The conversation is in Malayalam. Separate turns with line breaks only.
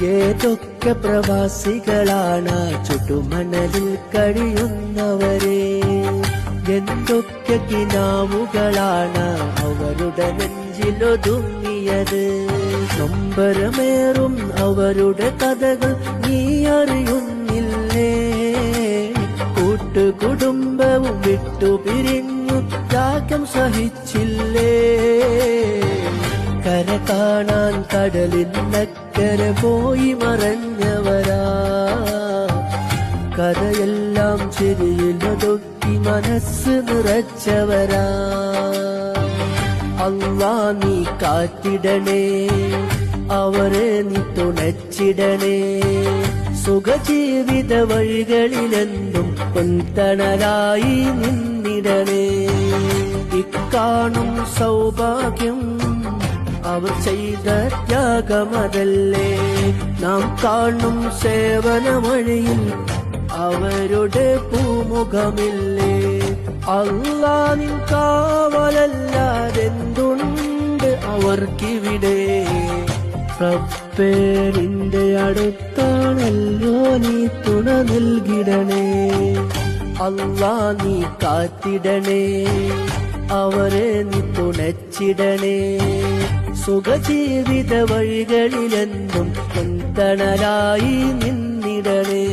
ഏതൊക്കെ പ്രവാസികളാണ് ചുട്ടുമണലിൽ കഴിയുന്നവരെ, എന്തൊക്കെ കിനാവുകളാണ് അവരുടെ നെഞ്ചിലൊതുങ്ങിയത്. നൊമ്പരമേറും അവരുടെ കഥകൾ നീ അറിയുന്നില്ലേ? കൂട്ടുകുടുംബവും വിട്ടുപിരിഞ്ഞു ത്യാഗം സഹിച്ചില്ലേ? കര കാണാൻ കടലിനക്കരെ പോയി മറഞ്ഞവരാ, കഥയെല്ലാം ചിരിയിലൊതുക്കി മനസ്സ് നിറച്ചവരാ. അല്ലാ നീ കാത്തിടണേ, അവരെ നീ തുണച്ചിടണേ. സുഖജീവിത വഴികളിലെന്തും പൊൻതണലായി നിന്നിടണേ. ഇക്കാണും സൗഭാഗ്യം അവർ ചെയ്ത ത്യാഗമതല്ലേ, നാം കാണും സേവന വഴിയിൽ അവരുടെ പൂമുഖമില്ലേ? അല്ലാ നിൻ കാവലല്ലാതെന്തുണ്ട് അവർക്കിവിടെ? റബ്ബേ നിന്റെ അടുത്താണല്ലോ നീ തുണ നൽകിടണേ. അല്ലാ നീ കാത്തിടണേ, അവരെ നീ തുണച്ചിടണേ. സുഖജീവിത വഴികളിലെന്നും പൊൻതണലായി നിന്നിടണേ.